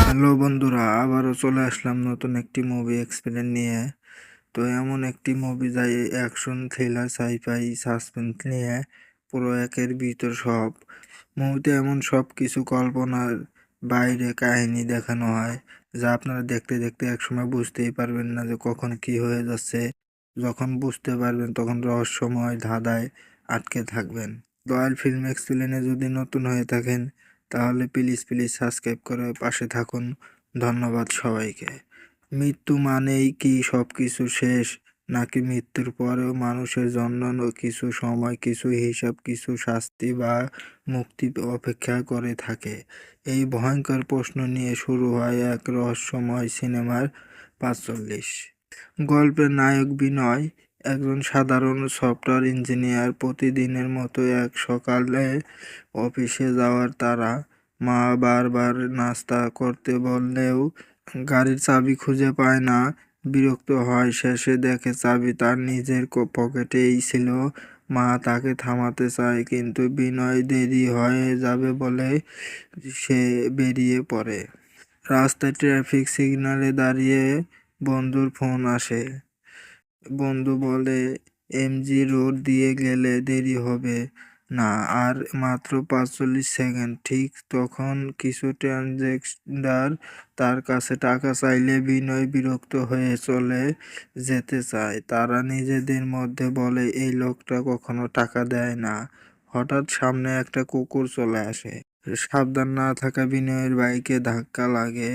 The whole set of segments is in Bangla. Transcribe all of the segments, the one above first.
হ্যালো বন্ধুরা, আবারও চলে আসলাম নতুন একটি মুভি এক্সপিরিয়েন্স নিয়ে। তো এমন একটি মুভি যাই অ্যাকশন, থ্রিলার, সাইফাই, সাসপেন্স নিয়ে পুরো একের ভিতর সব। মুভিতে এমন সব কিছু কল্পনার বাইরে কাহিনী দেখানো হয় যা আপনারা দেখতে দেখতে একসময় বুঝতেই পারবেন না যে কখন কি হয়ে যাচ্ছে। যখন বুঝতে পারবেন তখন রহস্যময় ধাঁধায় আটকে থাকবেন। রয়্যাল ফিল্ম এক্সপিরিয়েন্সে যদি নতুন হয়ে থাকেন তাহলে প্লিজ প্লিজ সাবস্ক্রাইব করে পাশে থাকুন। ধন্যবাদ সবাইকে। মৃত্যু মানেই কি সবকিছু শেষ, নাকি মৃত্যুর পরেও মানুষের জন্য কিছু সময়, কিছু হিসাব, কিছু শাস্তি বা মুক্তি অপেক্ষা করে থাকে? এই ভয়ঙ্কর প্রশ্ন নিয়ে শুরু হয় এক রহস্যময় সিনেমার ৪৫। গল্পের নায়ক বিনয় একজন সাধারণ সফটওয়্যার ইঞ্জিনিয়ার। প্রতিদিনের মতো এক সকালে অফিসে যাওয়ার তাড়া। মা বারবার নাস্তা করতে বললেও গাড়ির চাবি খুঁজে পায় না। বিরক্ত হয়, শেষে দেখে চাবি তার নিজের পকেটেই ছিল। মা তাকে থামাতে চায়, কিন্তু বিনয় দেরি হয়ে যাবে বলে সে বেরিয়ে পড়ে। রাস্তায় ট্রাফিক সিগন্যালে দাঁড়িয়ে বন্ধুর ফোন আসে। বন্ধু বলে, এমজি রোড দিয়ে গেলে দেরি হবে না, আর মাত্র ৪৫ সেকেন্ড। ঠিক তখন কিছু ট্রান্সজেন্ডার তার কাছে টাকা চাইলে বিনয় বিরক্ত হয়ে চলে যেতে চায়। তারা নিজেদের মধ্যে বলে, এই লোকটা কখনো টাকা দেয় না। হঠাৎ সামনে একটা কুকুর চলে আসে। সাবধান না থাকা বিনয়ের বাইকে ধাক্কা লাগে।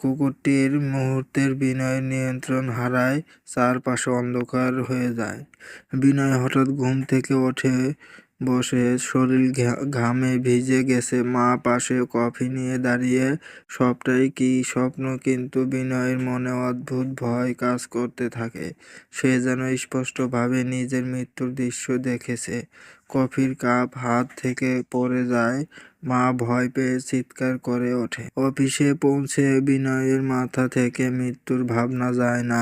কুকুরটির মুহূর্তের বিনয়ের নিয়ন্ত্রণ হারায়, চারপাশে অন্ধকার হয়ে যায়। বিনয় হঠাৎ ঘুম থেকে ওঠে, বসে, শরীর ঘামে ভিজে গেছে। মা পাশে কফি নিয়ে দাঁড়িয়ে। সবটাই কি স্বপ্ন? কিন্তু বিনয়ের মনে অদ্ভুত ভয় কাজ করতে থাকে। সে যেন স্পষ্টভাবে নিজের মৃত্যুর দৃশ্য দেখেছে। কফির কাপ হাত থেকে পড়ে যায়। মা ভয় পেয়ে চিৎকার করে ওঠে। অফিসে পৌঁছে বিনয়ের মাথা থেকে মৃত্যুর ভাবনা যায় না।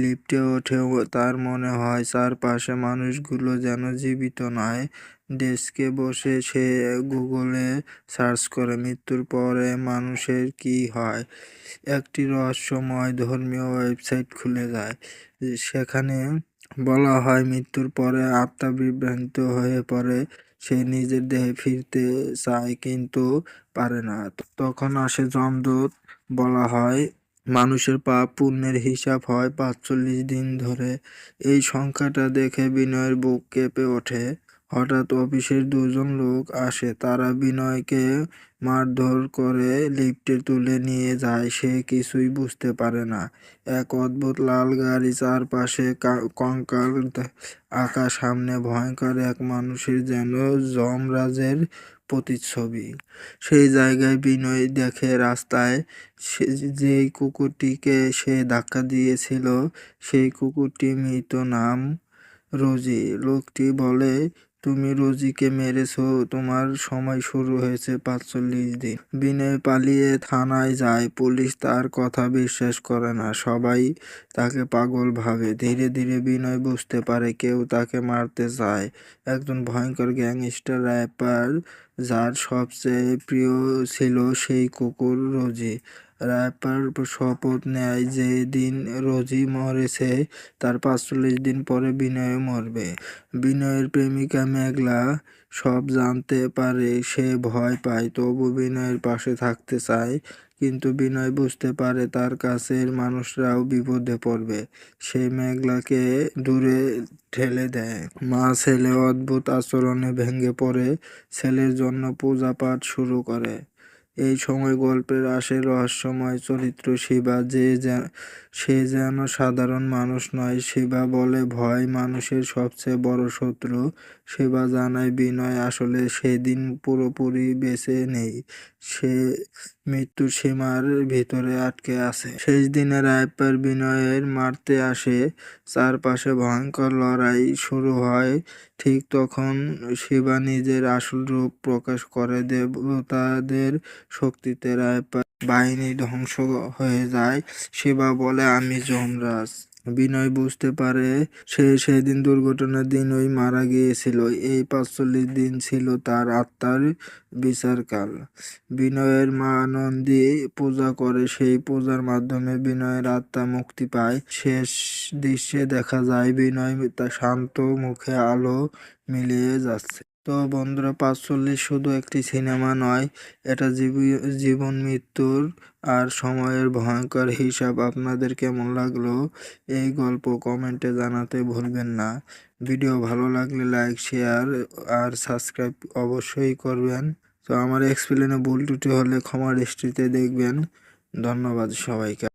লিফটে ওঠেও তার মনে হয় চারপাশে মানুষগুলো যেন জীবিত নয়। ডেস্কে বসে সে গুগলে সার্চ করে মৃত্যুর পরে মানুষের কি হয়। একটি রহস্যময় ধর্মীয় ওয়েবসাইট খুলে যায়। সেখানে বলা হয় মৃত্যুর পরে আত্মা বিভ্রান্ত হয়ে পড়ে। সে নিজের দেহে ফিরতে চায় কিন্তু পারে না। তখন আসে যমদূত। বলা হয় মানুষের পাপ পুণ্যের হিসাব হয় ৪৫ দিন ধরে। এই সংখ্যাটা দেখে বিনয়ের বুক কেঁপে ওঠে। হঠাৎ অফিসের দুজন লোক আসে। তারা বিনয়কে মারধর করে লিফটে তুলে নিয়ে যায়। সে কিছুই বুঝতে পারে না। এক অদ্ভুত লাল গাড়ি, চারপাশে কঙ্কাল, আকাশ, সামনে ভয়ঙ্কর এক মানুষের যেন যমরাজের প্রতিচ্ছবি। সেই জায়গায় বিনয় দেখে রাস্তায় যেই কুকুরটিকে সে ধাক্কা দিয়েছিল সেই কুকুরটি মৃত, নাম রোজি। লোকটি বলে, তুমি রোজিকে মেরেছো, তোমার সময় শুরু হয়েছে ৪৫ দিন। বিনয় পালিয়ে থানায় যায়। পুলিশ তার কথা বিশ্বাস করে না, সবাই তাকে পাগল ভাবে। ধীরে ধীরে বিনয় বুঝতে পারে কেউ তাকে মারতে চায়। একজন ভয়ঙ্কর গ্যাংস্টার র্যাপার, যার সবচেয়ে প্রিয় ছিল সেই কুকুর রোজি। র্যাপার শপথ নেয় যে দিন রোজি মরেছে তার ৪৫ দিন পরে বিনয় মরবে। বিনয়ের প্রেমিকা মেঘলা সব জানতে পারে। সে ভয় পায়, তবু বিনয়ের পাশে থাকতে চায়। কিন্তু বিনয় বুঝতে পারে তার কাছের মানুষরাও বিপদে পড়বে। সে মেঘলাকে দূরে ঠেলে দেয়। মা ছেলে অদ্ভুত আচরণে ভেঙে পড়ে, ছেলের জন্য পূজা পাঠ শুরু করে। এই সময় গল্পের আসে রহস্যময় চরিত্র শিবা। সে যেন সাধারণ মানুষ নয়। শিবা বলে ভয় মানুষের সবচেয়ে বড় শত্রু। শিবা জানায় বিনয় আসলে সেদিন পুরোপুরি বেঁচে নেই, সে মৃত্যুর সীমার ভিতরে আটকে আছে। শেষ দিনে রায়পার বিনয়ের মারতে আসে। চারপাশে ভয়ঙ্কর লড়াই শুরু হয়। ঠিক তখন শিবা নিজের আসল রূপ প্রকাশ করে। দেবতাদের শক্তিতে রায়পার বাহিনী ধ্বংস হয়ে যায়। শিবা বলে, আমি যমরাজ, বিনয় বুঝতে পারে সে সেদিন দুর্ঘটনার দিনই মারা গিয়েছিল। এই ৪৫ দিন ছিল তার আত্মার বিচারকাল। বিনয়ের মা নন্দী পূজা করে, সেই পূজার মাধ্যমে বিনয়ের আত্মা মুক্তি পায়। শেষ দৃশ্যে দেখা যায় বিনয় তার শান্ত মুখে আলো মিলিয়ে যাচ্ছে। তো বন্ধুরা, ৪৫ শুধু একটি সিনেমা নয়, এটা জীবন মৃত্যুর আর সময়ের ভয়ঙ্কর হিসাব। আপনাদের কেমন লাগলো এই গল্প কমেন্টে জানাতে ভুলবেন না। ভিডিও ভালো লাগলে লাইক, শেয়ার আর সাবস্ক্রাইব অবশ্যই করবেন। তো আমার এক্সপ্লেনে ভুল ত্রুটি হলে ক্ষমা দৃষ্টিতে দেখবেন। ধন্যবাদ সবাইকে।